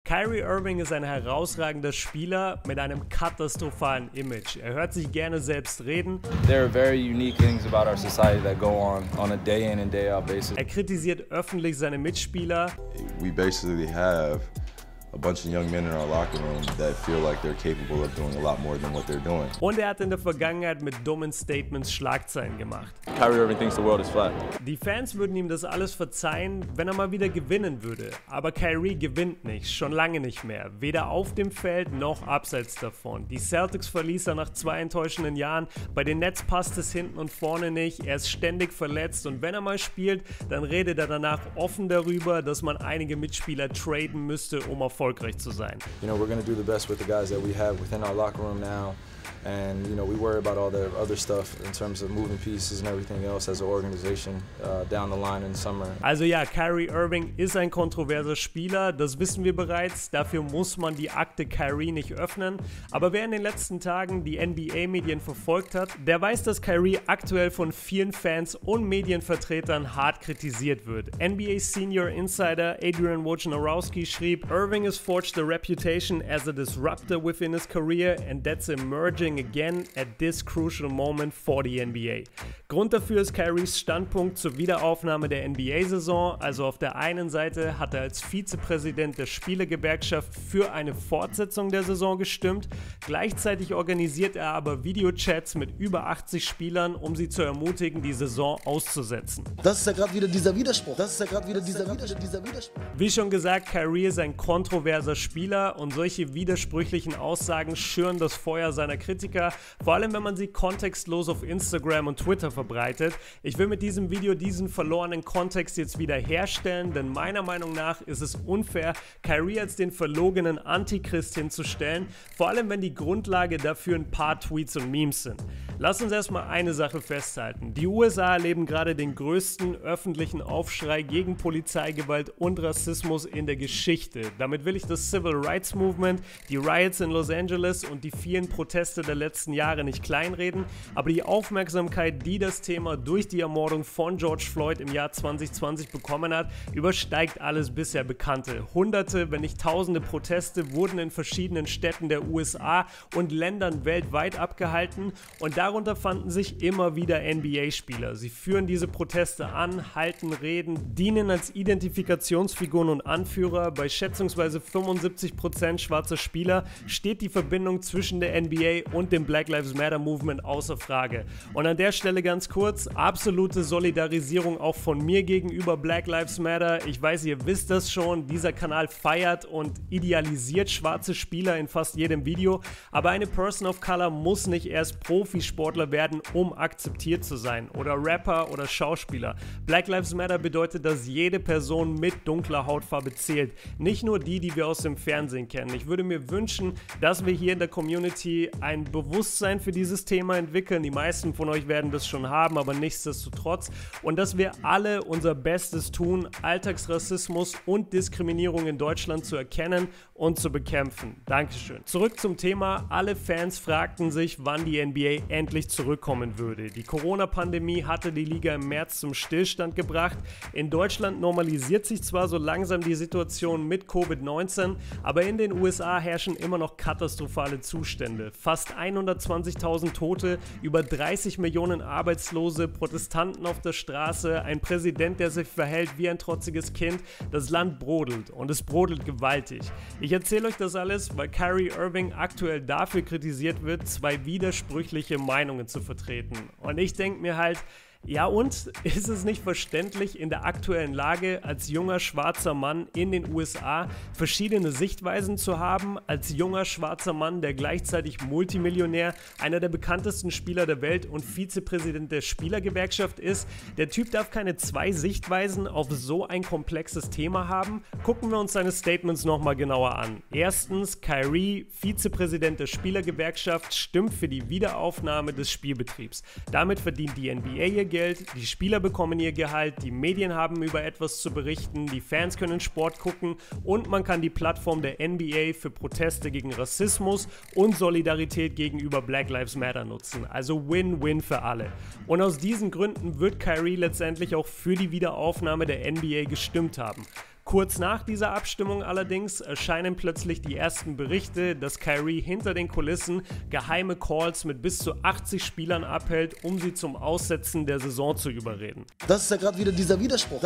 Kyrie Irving ist ein herausragender Spieler mit einem katastrophalen Image. Er hört sich gerne selbst reden. There are very unique things about our society that go on a day in and day out basis. Er kritisiert öffentlich seine Mitspieler. We basically have a bunch of young men in our locker room that feel like they're capable of doing a lot more than what they're doing. Und er hat in der Vergangenheit mit dummen Statements Schlagzeilen gemacht. Kyrie Irving thinks the world is flat. Die Fans würden ihm das alles verzeihen, wenn er mal wieder gewinnen würde. Aber Kyrie gewinnt nicht, schon lange nicht mehr. Weder auf dem Feld noch abseits davon. Die Celtics verließ er nach 2 enttäuschenden Jahren. Bei den Nets passt es hinten und vorne nicht. Er ist ständig verletzt und wenn er mal spielt, dann redet er danach offen darüber, dass man einige Mitspieler traden müsste, um erfolgreich zu sein. You know, we're going to do the best with the guys that we have within our locker room now. And, you know, we worry about all the other stuff in terms of moving pieces and everything else as an organization down the line in summer. Also ja, Kyrie Irving ist ein kontroverser Spieler, das wissen wir bereits. Dafür muss man die Akte Kyrie nicht öffnen. Aber wer in den letzten Tagen die NBA-Medien verfolgt hat, der weiß, dass Kyrie aktuell von vielen Fans und Medienvertretern hart kritisiert wird. NBA Senior Insider Adrian Wojnarowski schrieb, Irving has forged a reputation as a disruptor within his career and that's emerging again at this crucial moment for the NBA. Grund dafür ist Kyries Standpunkt zur Wiederaufnahme der NBA-Saison. Also auf der einen Seite hat er als Vizepräsident der Spielergewerkschaft für eine Fortsetzung der Saison gestimmt. Gleichzeitig organisiert er aber Videochats mit über 80 Spielern, um sie zu ermutigen, die Saison auszusetzen. Das ist ja gerade wieder dieser Widerspruch. Wie schon gesagt, Kyrie ist ein kontroverser Spieler und solche widersprüchlichen Aussagen schüren das Feuer seiner Kritiker, vor allem wenn man sie kontextlos auf Instagram und Twitter verbreitet. Ich will mit diesem Video diesen verlorenen Kontext jetzt wieder herstellen, denn meiner Meinung nach ist es unfair, Kyrie als den verlogenen Antichrist hinzustellen, vor allem wenn die Grundlage dafür ein paar Tweets und Memes sind. Lass uns erstmal eine Sache festhalten. Die USA erleben gerade den größten öffentlichen Aufschrei gegen Polizeigewalt und Rassismus in der Geschichte. Damit will ich das Civil Rights Movement, die Riots in Los Angeles und die vielen Proteste der letzten Jahre nicht kleinreden, aber die Aufmerksamkeit, die das Thema durch die Ermordung von George Floyd im Jahr 2020 bekommen hat, übersteigt alles bisher Bekannte. Hunderte, wenn nicht tausende Proteste wurden in verschiedenen Städten der USA und Ländern weltweit abgehalten und darunter fanden sich immer wieder NBA-Spieler. Sie führen diese Proteste an, halten Reden, dienen als Identifikationsfiguren und Anführer. Bei schätzungsweise 75% schwarzer Spieler steht die Verbindung zwischen der NBA und dem Black Lives Matter Movement außer Frage. Und an der Stelle ganz kurz, absolute Solidarisierung auch von mir gegenüber Black Lives Matter. Ich weiß, ihr wisst das schon, dieser Kanal feiert und idealisiert schwarze Spieler in fast jedem Video, aber eine Person of Color muss nicht erst Profisportler werden, um akzeptiert zu sein oder Rapper oder Schauspieler. Black Lives Matter bedeutet, dass jede Person mit dunkler Hautfarbe zählt, nicht nur die, die wir aus dem Fernsehen kennen. Ich würde mir wünschen, dass wir hier in der Community ein Bewusstsein für dieses Thema entwickeln. Die meisten von euch werden das schon haben, aber nichtsdestotrotz. Und dass wir alle unser Bestes tun, Alltagsrassismus und Diskriminierung in Deutschland zu erkennen und zu bekämpfen. Dankeschön. Zurück zum Thema. Alle Fans fragten sich, wann die NBA endlich zurückkommen würde. Die Corona-Pandemie hatte die Liga im März zum Stillstand gebracht. In Deutschland normalisiert sich zwar so langsam die Situation mit Covid-19, aber in den USA herrschen immer noch katastrophale Zustände. Fast 120.000 Tote, über 30 Millionen Arbeitslose, Protestanten auf der Straße, ein Präsident, der sich verhält wie ein trotziges Kind. Das Land brodelt und es brodelt gewaltig. Ich erzähle euch das alles, weil Kyrie Irving aktuell dafür kritisiert wird, zwei widersprüchliche Meinungen zu vertreten. Und ich denke mir halt, ja und? Ist es nicht verständlich, in der aktuellen Lage als junger schwarzer Mann in den USA verschiedene Sichtweisen zu haben, als junger schwarzer Mann, der gleichzeitig Multimillionär, einer der bekanntesten Spieler der Welt und Vizepräsident der Spielergewerkschaft ist? Der Typ darf keine zwei Sichtweisen auf so ein komplexes Thema haben? Gucken wir uns seine Statements nochmal genauer an. Erstens, Kyrie, Vizepräsident der Spielergewerkschaft, stimmt für die Wiederaufnahme des Spielbetriebs. Damit verdient die NBA ihr Geld, die Spieler bekommen ihr Gehalt, die Medien haben über etwas zu berichten, die Fans können Sport gucken und man kann die Plattform der NBA für Proteste gegen Rassismus und Solidarität gegenüber Black Lives Matter nutzen. Also Win-Win für alle. Und aus diesen Gründen wird Kyrie letztendlich auch für die Wiederaufnahme der NBA gestimmt haben. Kurz nach dieser Abstimmung allerdings erscheinen plötzlich die ersten Berichte, dass Kyrie hinter den Kulissen geheime Calls mit bis zu 80 Spielern abhält, um sie zum Aussetzen der Saison zu überreden. Das ist ja gerade wieder dieser Widerspruch.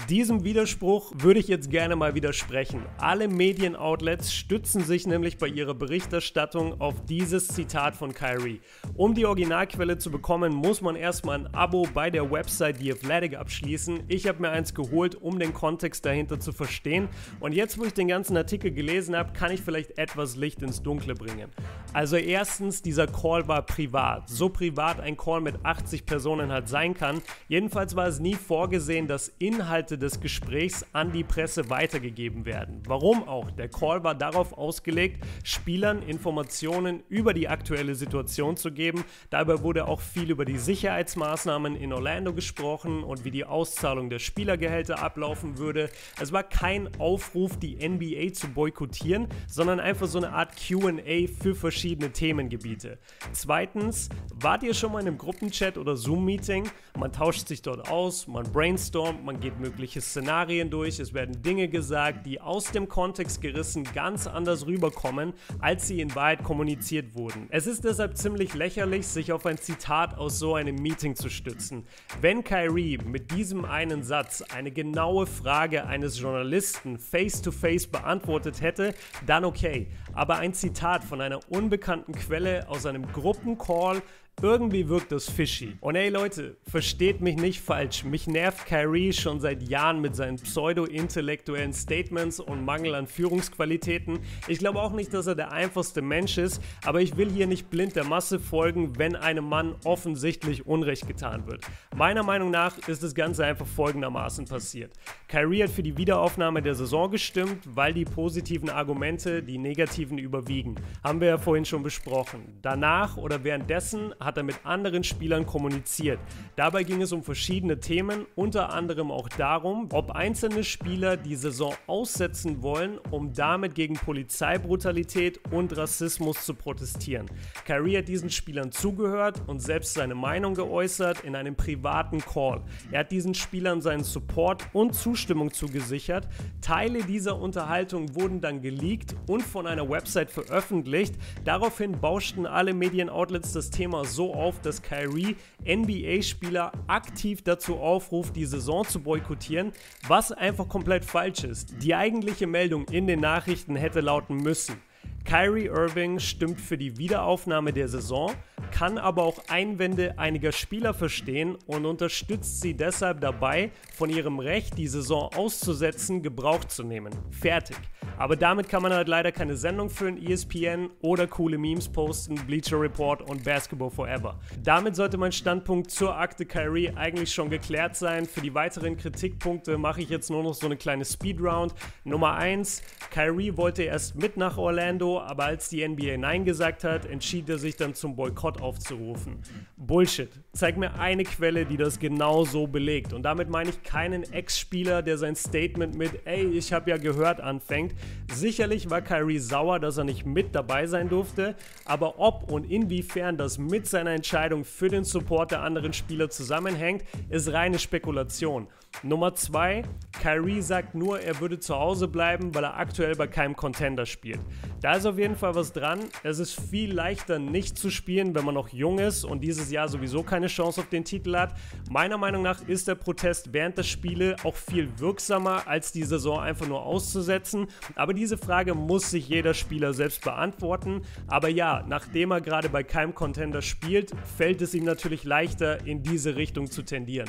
Diesem Widerspruch würde ich jetzt gerne mal widersprechen. Alle Medienoutlets stützen sich nämlich bei ihrer Berichterstattung auf dieses Zitat von Kyrie. Um die Originalquelle zu bekommen, muss man erstmal ein Abo bei der Website The Athletic abschließen. Ich habe mir eins geholt, um den Kontext dahinter zu verstehen. Und jetzt, wo ich den ganzen Artikel gelesen habe, kann ich vielleicht etwas Licht ins Dunkle bringen. Also erstens, dieser Call war privat. So privat ein Call mit 80 Personen halt sein kann. Jedenfalls war es nie vorgesehen, dass Inhalte des Gesprächs an die Presse weitergegeben werden. Warum auch? Der Call war darauf ausgelegt, Spielern Informationen über die aktuelle Situation zu geben. Dabei wurde auch viel über die Sicherheitsmaßnahmen in Orlando gesprochen und wie die Auszahlung der Spielergehälter ablaufen würde. Es war kein Aufruf, die NBA zu boykottieren, sondern einfach so eine Art Q&A für verschiedene Themengebiete. Zweitens, wart ihr schon mal in einem Gruppenchat oder Zoom-Meeting? Man tauscht sich dort aus, man brainstormt, man geht mögliche Szenarien durch, es werden Dinge gesagt, die aus dem Kontext gerissen ganz anders rüberkommen, als sie in Wahrheit kommuniziert wurden. Es ist deshalb ziemlich lächerlich, sich auf ein Zitat aus so einem Meeting zu stützen. Wenn Kyrie mit diesem einen Satz eine genaue Frage eines Journalisten face-to-face beantwortet hätte, dann okay. Aber ein Zitat von einer unbekannten Quelle aus einem Gruppencall, irgendwie wirkt das fishy. Und ey Leute, versteht mich nicht falsch, mich nervt Kyrie schon seit Jahren mit seinen pseudo-intellektuellen Statements und Mangel an Führungsqualitäten. Ich glaube auch nicht, dass er der einfachste Mensch ist, aber ich will hier nicht blind der Masse folgen, wenn einem Mann offensichtlich Unrecht getan wird. Meiner Meinung nach ist das Ganze einfach folgendermaßen passiert. Kyrie hat für die Wiederaufnahme der Saison gestimmt, weil die positiven Argumente die negativen überwiegen. Haben wir ja vorhin schon besprochen. Danach oder währenddessen hat er mit anderen Spielern kommuniziert. Dabei ging es um verschiedene Themen, unter anderem auch darum, ob einzelne Spieler die Saison aussetzen wollen, um damit gegen Polizeibrutalität und Rassismus zu protestieren. Kyrie hat diesen Spielern zugehört und selbst seine Meinung geäußert in einem privaten Call. Er hat diesen Spielern seinen Support und Zustimmung zugesichert. Teile dieser Unterhaltung wurden dann geleakt und von einer Website veröffentlicht. Daraufhin bauschten alle Medienoutlets das Thema so auf, dass Kyrie NBA-Spieler aktiv dazu aufruft, die Saison zu boykottieren, was einfach komplett falsch ist. Die eigentliche Meldung in den Nachrichten hätte lauten müssen: Kyrie Irving stimmt für die Wiederaufnahme der Saison, kann aber auch Einwände einiger Spieler verstehen und unterstützt sie deshalb dabei, von ihrem Recht, die Saison auszusetzen, Gebrauch zu nehmen. Fertig. Aber damit kann man halt leider keine Sendung füllen, ESPN oder coole Memes posten, Bleacher Report und Basketball Forever. Damit sollte mein Standpunkt zur Akte Kyrie eigentlich schon geklärt sein. Für die weiteren Kritikpunkte mache ich jetzt nur noch so eine kleine Speedround. Nummer 1, Kyrie wollte erst mit nach Orlando, aber als die NBA Nein gesagt hat, entschied er sich dann zum Boykott aufzurufen. Bullshit. Zeig mir eine Quelle, die das genau so belegt. Und damit meine ich keinen Ex-Spieler, der sein Statement mit "Ey, ich habe ja gehört" anfängt. Sicherlich war Kyrie sauer, dass er nicht mit dabei sein durfte, aber ob und inwiefern das mit seiner Entscheidung für den Support der anderen Spieler zusammenhängt, ist reine Spekulation. Nummer 2, Kyrie sagt nur, er würde zu Hause bleiben, weil er aktuell bei keinem Contender spielt. Da ist auf jeden Fall was dran. Es ist viel leichter nicht zu spielen, wenn man noch jung ist und dieses Jahr sowieso keine Chance auf den Titel hat. Meiner Meinung nach ist der Protest während der Spiele auch viel wirksamer, als die Saison einfach nur auszusetzen. Aber diese Frage muss sich jeder Spieler selbst beantworten. Aber ja, nachdem er gerade bei keinem Contender spielt, fällt es ihm natürlich leichter, in diese Richtung zu tendieren.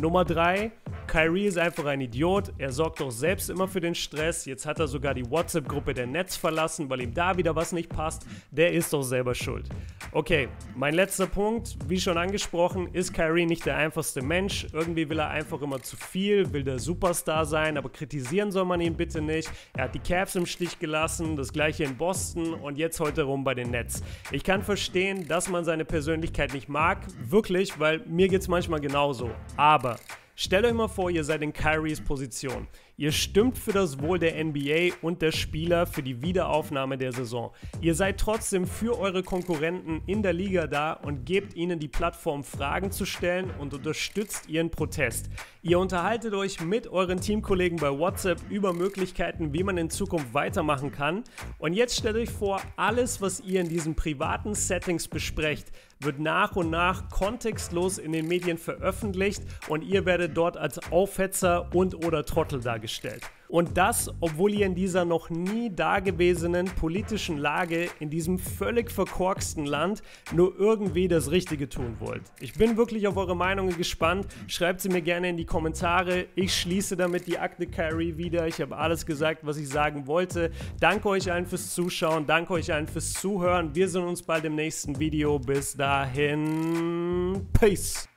Nummer 3, Kyrie ist einfach ein Idiot, er sorgt doch selbst immer für den Stress, jetzt hat er sogar die WhatsApp-Gruppe der Nets verlassen, weil ihm da wieder was nicht passt, der ist doch selber schuld. Okay, mein letzter Punkt, wie schon angesprochen, ist Kyrie nicht der einfachste Mensch, irgendwie will er einfach immer zu viel, will der Superstar sein, aber kritisieren soll man ihn bitte nicht, er hat die Cavs im Stich gelassen, das gleiche in Boston und jetzt heute rum bei den Nets. Ich kann verstehen, dass man seine Persönlichkeit nicht mag, wirklich, weil mir geht's manchmal genauso. Aber stellt euch mal vor, ihr seid in Kyries Position. Ihr stimmt für das Wohl der NBA und der Spieler für die Wiederaufnahme der Saison. Ihr seid trotzdem für eure Konkurrenten in der Liga da und gebt ihnen die Plattform, Fragen zu stellen und unterstützt ihren Protest. Ihr unterhaltet euch mit euren Teamkollegen bei WhatsApp über Möglichkeiten, wie man in Zukunft weitermachen kann. Und jetzt stellt euch vor, alles, was ihr in diesen privaten Settings besprecht, wird nach und nach kontextlos in den Medien veröffentlicht und ihr werdet dort als Aufhetzer und oder Trottel dargestellt. Und das, obwohl ihr in dieser noch nie dagewesenen politischen Lage, in diesem völlig verkorksten Land, nur irgendwie das Richtige tun wollt. Ich bin wirklich auf eure Meinungen gespannt. Schreibt sie mir gerne in die Kommentare. Ich schließe damit die Akte Kyrie wieder. Ich habe alles gesagt, was ich sagen wollte. Danke euch allen fürs Zuschauen. Danke euch allen fürs Zuhören. Wir sehen uns bald im nächsten Video. Bis dahin. Peace.